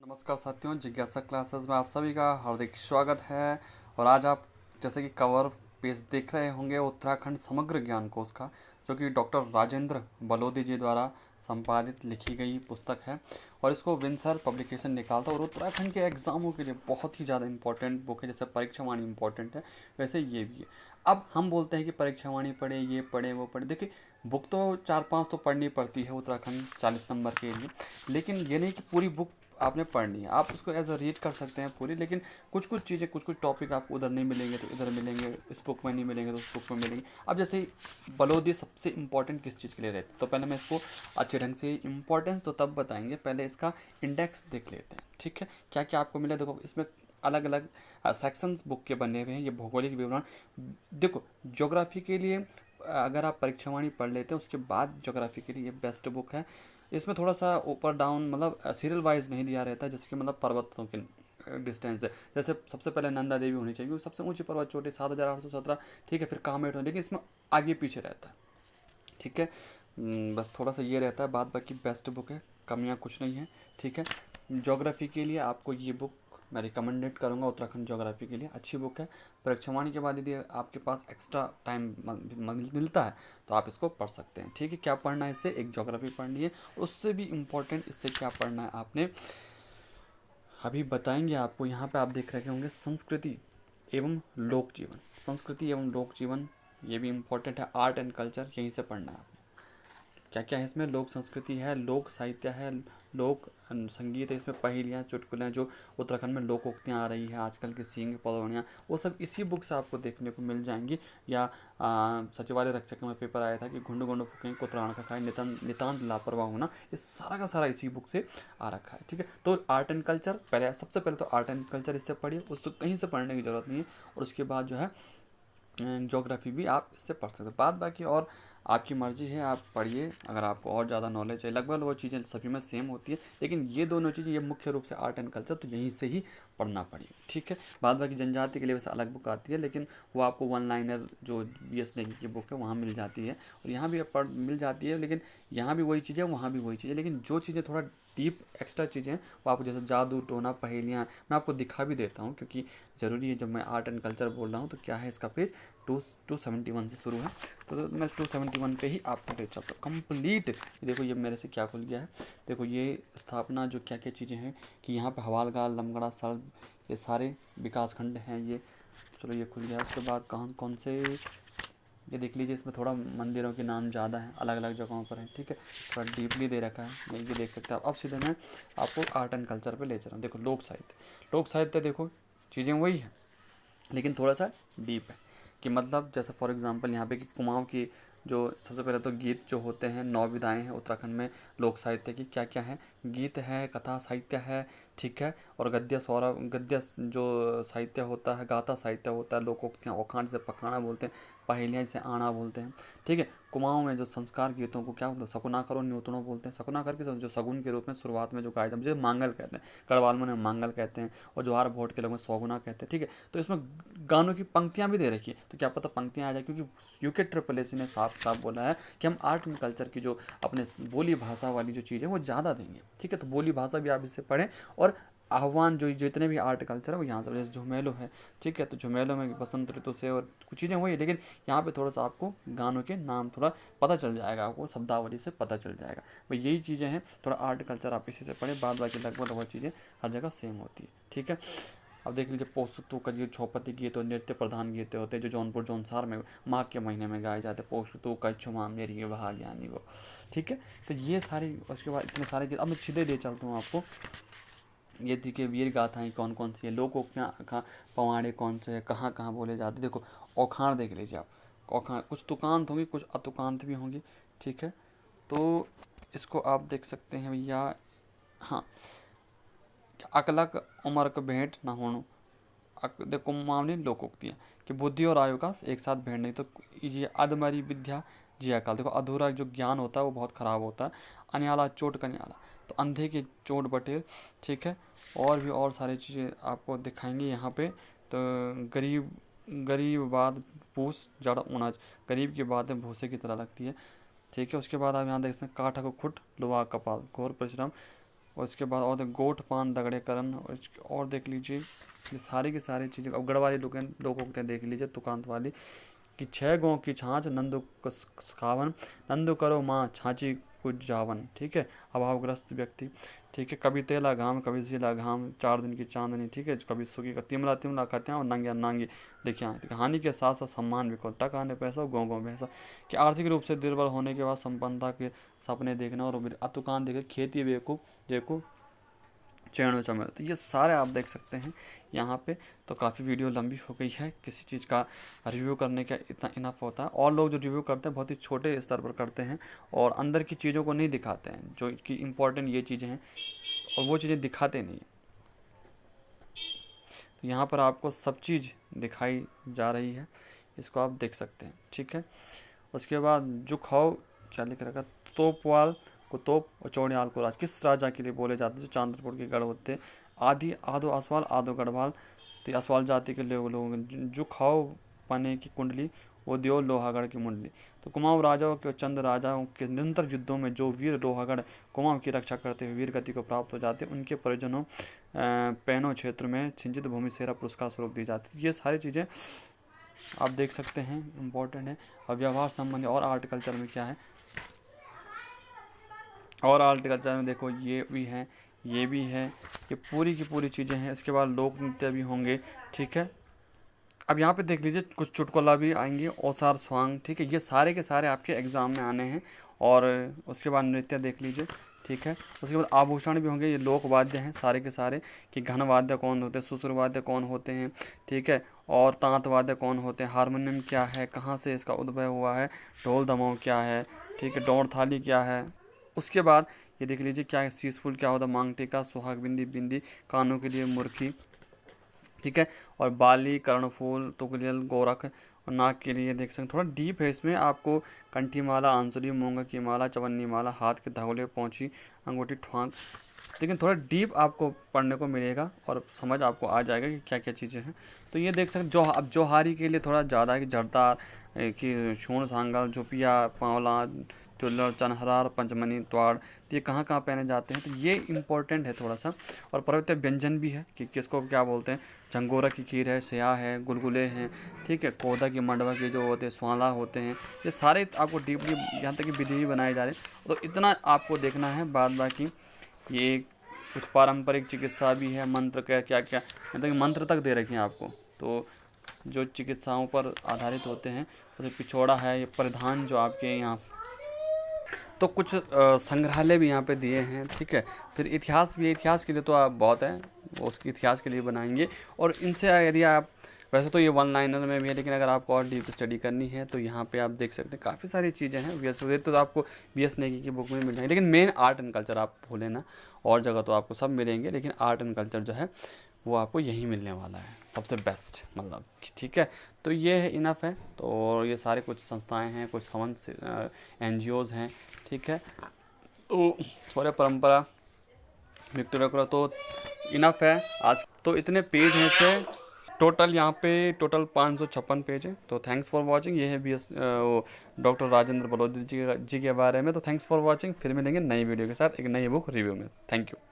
नमस्कार साथियों, जिज्ञासा क्लासेस में आप सभी का हार्दिक स्वागत है। और आज आप जैसे कि कवर पेज देख रहे होंगे उत्तराखंड समग्र ज्ञान कोश का, जो कि डॉक्टर राजेंद्र बलोदी जी द्वारा संपादित लिखी गई पुस्तक है। और इसको विंसर पब्लिकेशन निकालता है और उत्तराखंड के एग्ज़ामों के लिए बहुत ही ज़्यादा इंपॉर्टेंट बुक है। जैसे परीक्षा वाणी इंपॉर्टेंट है, वैसे ये भी है। अब हम बोलते हैं कि परीक्षा वाणी पढ़े, ये पढ़े, वो पढ़े। देखिए, बुक तो 4-5 तो पढ़नी पड़ती है उत्तराखंड 40 नंबर के लिए, लेकिन ये नहीं कि पूरी बुक आपने पढ़नी है। आप उसको एज अ रीड कर सकते हैं पूरी, लेकिन कुछ कुछ चीज़ें, कुछ कुछ टॉपिक आपको उधर नहीं मिलेंगे तो इधर मिलेंगे, इस बुक में नहीं मिलेंगे तो उस बुक में मिलेंगे। अब जैसे बलोदी सबसे इंपॉर्टेंट किस चीज़ के लिए रहते हैं, तो पहले मैं इसको अच्छे ढंग से इंपॉर्टेंस तो तब बताएंगे, पहले इसका इंडेक्स देख लेते हैं। ठीक है, क्या क्या आपको मिला। देखो, इसमें अलग अलग सेक्शंस बुक के बने हुए हैं। ये भौगोलिक विवरण, देखो ज्योग्राफी के लिए अगर आप परीक्षा वाणी पढ़ लेते हैं उसके बाद ज्योग्राफी के लिए ये बेस्ट बुक है। इसमें थोड़ा सा ऊपर डाउन मतलब सीरियल वाइज नहीं दिया रहता है, जिसके मतलब पर्वतों के डिस्टेंस है। जैसे सबसे पहले नंदा देवी होनी चाहिए, सबसे ऊंची पर्वत चोटी 7,817। ठीक है, फिर कामेट हो, लेकिन इसमें आगे पीछे रहता है। ठीक है, बस थोड़ा सा ये रहता है, बाद बाकी बेस्ट बुक है, कमियाँ कुछ नहीं है। ठीक है, ज्योग्राफी के लिए आपको ये बुक मैं रिकमेंडेड करूँगा। उत्तराखंड ज्योग्राफी के लिए अच्छी बुक है। परीक्षावाणी के बाद यदि आपके पास एक्स्ट्रा टाइम मिलता है तो आप इसको पढ़ सकते हैं। ठीक है, क्या पढ़ना है इससे, एक ज्योग्राफी पढ़नी है, उससे भी इम्पोर्टेंट इससे क्या पढ़ना है आपने अभी बताएंगे आपको। यहाँ पे आप देख रहे होंगे संस्कृति एवं लोक जीवन, संस्कृति एवं लोक जीवन, ये भी इम्पोर्टेंट है। आर्ट एंड कल्चर यहीं से पढ़ना है आपने। क्या क्या है इसमें, लोक संस्कृति है, लोक साहित्य है, लोक संगीत है, इसमें पहेलियाँ चुटकुलें, जो उत्तराखंड में लोकोक्तियाँ आ रही है आजकल की, सींग पौधौड़ियाँ, वो सब इसी बुक से आपको देखने को मिल जाएंगी। या सचिवालय रक्षक में पेपर आया था कि घुंड घुंड फूकें कुतराण का खाए, नितांत लापरवाह होना, ये सारा का सारा इसी बुक से आ रखा है। ठीक है, तो आर्ट एंड कल्चर पहले, सबसे पहले तो आर्ट एंड कल्चर इससे पढ़िए, उसको कहीं से पढ़ने की ज़रूरत नहीं है। और उसके बाद जो है ज्योग्राफी भी आप इससे पढ़ सकते हो। बाद बाकी और आपकी मर्ज़ी है, आप पढ़िए। अगर आपको और ज़्यादा नॉलेज है, लगभग वो चीज़ें सभी में सेम होती है, लेकिन ये दोनों चीज़ें, ये मुख्य रूप से आर्ट एंड कल्चर, तो यहीं से ही पढ़ना पड़ेगा। ठीक है, बाद बाकी जनजाति के लिए वैसे अलग बुक आती है, लेकिन वो आपको वन लाइनर जो BS नेगी की बुक है वहाँ मिल जाती है, और यहाँ भी पढ़ मिल जाती है। लेकिन यहाँ भी वही चीज़ें, वहाँ भी वही चीज़ें, लेकिन जो चीज़ें थोड़ा डीप एक्स्ट्रा चीज़ें हैं वो आपको, जैसे जादू टोना पहेलियाँ, मैं आपको दिखा भी देता हूँ, क्योंकि ज़रूरी है जब मैं आर्ट एंड कल्चर बोल रहा हूँ। तो क्या है, इसका पेज 271 से शुरू है, तो मैं 271 पे ही आपको ले चलता हूँ कंप्लीट। देखो ये मेरे से क्या खुल गया है, देखो ये स्थापना, जो क्या क्या चीज़ें हैं कि यहाँ पे हवालगाल, लमगड़ा, सल्ब, ये सारे विकास खंड हैं ये। चलो ये खुल गया। उसके बाद कौन कौन से, ये देख लीजिए, इसमें थोड़ा मंदिरों के नाम ज़्यादा हैं, अलग अलग जगहों पर हैं। ठीक है, थोड़ा डीपली दे रखा है, ये देख सकते हैं आप। अब सीधे मैं आपको आर्ट एंड कल्चर पे ले चल रहा हूँ। देखो लोक साहित्य, लोक साहित्य देखो चीज़ें वही है, लेकिन थोड़ा सा डीप है। कि मतलब जैसे फॉर एग्जांपल यहाँ पे कि कुमाऊँ की जो सबसे पहले तो गीत जो होते हैं, 9 विधाएँ हैं उत्तराखंड में लोक साहित्य की, क्या क्या है, गीत है, कथा साहित्य है। ठीक है, और गद्य सौरभ, गद्य जो साहित्य होता है, गाथा साहित्य होता है, लोकोक्तियाँ, ओखान जिसे पखाना बोलते हैं, पहेलियाँ जिसे आना बोलते हैं। ठीक है, कुमाऊँ में जो संस्कार गीतों को क्या बोलते हैं, सकुनाकर और न्यूतनों बोलते हैं। सकुनाकर के जो सगुन के रूप में शुरुआत में जो गाया जाता है, जिसे मांगल कहते हैं, गढ़वाल में मांगल कहते हैं, और जोहार भोट के लोग में सौगुना कहते हैं। ठीक है, तो इसमें गानों की पंक्तियाँ भी दे रखी है, तो क्या पता पंक्तियाँ आ जाए, क्योंकि UKSSSI ने साफ साफ बोला है कि हम आर्ट एंड कल्चर की जो अपने बोली भाषा वाली जो चीज़ है वो ज़्यादा देंगे। ठीक है, तो बोली भाषा भी आप इससे पढ़ें, और आह्वान जो जितने भी आर्ट कल्चर है वो यहाँ से, जैसे झुमेलो है। ठीक है, तो झुमेलो में बसंत ऋतु से और कुछ चीज़ें वही है, लेकिन यहाँ पे थोड़ा सा आपको गानों के नाम थोड़ा पता चल जाएगा, आपको शब्दावली से पता चल जाएगा। भाई यही चीज़ें हैं, थोड़ा आर्ट कल्चर आप इसी से पढ़ें, बाद बाकी लगभग वह चीज़ें हर जगह सेम होती है। ठीक है, अब देख लीजिए, पोस्तु का जो छौपति गीत और नृत्य प्रधान गीत होते हैं, जो जौनपुर जौनसार में माघ के महीने में गाए जाते हैं, पोस्तु का छुमा मेरी भाग्यानी वो। ठीक है, तो ये सारी, उसके बाद इतने सारे गीत, अब मैं सीधे ले चलता हूँ आपको। ये देखिए वीर गाथाएँ कौन कौन सी है, लोकोक्तियाँ पवाड़े कौन से है, कहाँ कहाँ बोले जाते। देखो औखाण देख लीजिए आप, औखाण कुछ तुकांत होंगी, कुछ अतुकांत भी होंगी। ठीक है, तो इसको आप देख सकते हैं भैया। हाँ, अकलक उमर का भेंट ना होनो, देखो मामले लोकोक्तियाँ कि बुद्धि और आयु का एक साथ भेंट नहीं, तो ये अधमरी विद्या जिया काल। देखो अधूरा जो ज्ञान होता है वो बहुत ख़राब होता है। अनियाला चोट कनियाला, तो अंधे की चोट बटेर। ठीक है, और भी और सारी चीज़ें आपको दिखाएंगे यहाँ पे। तो गरीब, गरीब बाद पूस जड़ उनाज, गरीब की बातें भूसे की तरह लगती है। ठीक है, उसके बाद आप यहाँ देख सकते हैं, काठा को खुट लोहा कपाल, घोर परिश्रम और इसके बाद और गोठ पान दगड़ेकरण, और देख लीजिए ये सारी की सारी चीज़ें। अब गढ़ वाली लोकोक्तियाँ देख लीजिए तुकांत वाली कि 6 गौ की छाछ नंदु खावन, नंदु करो माँ छाची कुछ जावन। ठीक है, अभावग्रस्त व्यक्ति। ठीक है, कभी तेला घाम कभी सीला घाम, 4 दिन की चांदनी। ठीक है, कभी सुखी का तिमला तिमला कहते हैं और नंगे नांगी देखिए। हानि के साथ साथ सम्मान भी खो, टक आने पैसा गौ गौ भैंसा। कि आर्थिक रूप से दुर्बल होने के बाद संपन्नता के सपने देखना, और अतुकान देखे खेती बेवकूफ देखो चैणो चमेर। तो ये सारे आप देख सकते हैं यहाँ पे। तो काफ़ी वीडियो लंबी हो गई है, किसी चीज़ का रिव्यू करने का इतना इनफ होता है। और लोग जो रिव्यू करते हैं बहुत ही छोटे स्तर पर करते हैं और अंदर की चीज़ों को नहीं दिखाते हैं, जो कि इम्पोर्टेंट ये चीज़ें हैं और वो चीज़ें दिखाते नहीं। तो यहाँ पर आपको सब चीज़ दिखाई जा रही है, इसको आप देख सकते हैं। ठीक है, उसके बाद जो खाओ क्या लिख रखा, तोपवाल को तोप और चौड़ियाल को राज, किस राजा के लिए बोले जाते हैं? जो चांद्रपुर के गढ़ होते हैं। आदि आदो असवाल आदो गढ़वाल, तो असवाल जाति के लोग जो खाओ पने की कुंडली वो दियो लोहागढ़ की मुंडली। तो कुमाऊं राजाओं के चंद राजाओं के निरंतर युद्धों में जो वीर लोहागढ़ कुमाऊं की रक्षा करते हुए वीर गति को प्राप्त हो जाते, उनके परिजनों पैनो क्षेत्र में सिंचित भूमि सेरा पुरस्कार स्वरूप दी जाती। ये सारी चीज़ें आप देख सकते हैं, इम्पोर्टेंट है। और व्यवहार संबंधी और आर्टिकल्चर में क्या है, और आर्टिकल्चर में देखो ये भी है, ये भी है, ये पूरी की पूरी चीज़ें हैं। इसके बाद लोक नृत्य भी होंगे। ठीक है, अब यहाँ पे देख लीजिए कुछ चुटकुला भी आएंगे, औसार स्वांग। ठीक है, ये सारे के सारे आपके एग्ज़ाम में आने हैं। और उसके बाद नृत्य देख लीजिए। ठीक है, उसके बाद आभूषण भी होंगे। ये लोक वाद्य हैं सारे के सारे, कि घन वाद्य कौन होते हैं, सुसुर वाद्य कौन होते हैं। ठीक है, और तांत वाद्य कौन होते हैं, हारमोनियम क्या है, कहाँ से इसका उद्भव हुआ है, ढोल दमाव क्या है। ठीक है, डोर थाली क्या है। उसके बाद ये देख लीजिए क्या है, शीशफुल क्या होता है, मांग टीका, सुहाग बिंदी बिंदी, कानों के लिए मुर्खी। ठीक है, और बाली, कर्णफूल, तुगलियल, गोरख, और नाक के लिए देख सकते हैं। थोड़ा डीप है इसमें, आपको कंठी माला, आंसुली, मूंग की माला, चवन्नी माला, हाथ के धागुले, पहुँची, अंगूठी, ठुआंक। लेकिन थोड़ा डीप आपको पढ़ने को मिलेगा और समझ आपको आ जाएगा कि क्या क्या चीज़ें हैं। तो ये देख सकते अब जोहारी के लिए थोड़ा ज़्यादा है कि जड़तार कि शूण सांगल, झुपिया, पावला, टुल्लर, चनहरार, पंचमनी, त्वाड़, तो ये कहाँ कहाँ पहने जाते हैं। तो ये इम्पोर्टेंट है थोड़ा सा। और पर्वतीय व्यंजन भी है कि किसको क्या बोलते हैं। झंगोरा की खीर है, सया है, गुलगुले हैं। ठीक है, कोदा की मंडवा के जो होते हैं, स्वाला होते हैं। ये सारे आपको डीपली यहाँ तक कि विधि भी बनाए जा रहे हैं। तो इतना आपको देखना है। बाद बाकी ये कुछ पारंपरिक चिकित्सा भी है, मंत्र क्या क्या क्या, मतलब मंत्र तक दे रखे हैं आपको। तो जो चिकित्साओं पर आधारित होते हैं, जैसे पिछोड़ा है, ये परिधान जो आपके यहाँ। तो कुछ संग्रहालय भी यहाँ पे दिए हैं। ठीक है, फिर इतिहास भी है। इतिहास के लिए तो आप बहुत है, उसके इतिहास के लिए बनाएंगे। और इनसे यदि आप, वैसे तो ये वन लाइनर में भी है, लेकिन अगर आपको और डीप स्टडी करनी है तो यहाँ पे आप देख सकते हैं काफ़ी सारी चीज़ें हैं। वी तो आपको BS नेगी की बुक में मिल जाएगी, लेकिन मेन आर्ट एंड कल्चर आप भूलें ना। और जगह तो आपको सब मिलेंगे, लेकिन आर्ट एंड कल्चर जो है वो आपको यहीं मिलने वाला है, सबसे बेस्ट मतलब। ठीक है, तो ये है, इनफ है। तो ये सारे कुछ संस्थाएं हैं, कुछ संबंध NGOs हैं। ठीक है, तो शौर्य परंपरा विक्टोरिया क्रॉस, तो इनफ है आज। तो इतने पेज हैं इसके टोटल, यहाँ पे टोटल 556 पेज है। तो थैंक्स फॉर वाचिंग। ये है BS डॉक्टर राजेंद्र बलोदी जी के बारे में। तो थैंक्स फॉर वाचिंग, फिर मिलेंगे नई वीडियो के साथ एक नई बुक रिव्यू में। Thank you.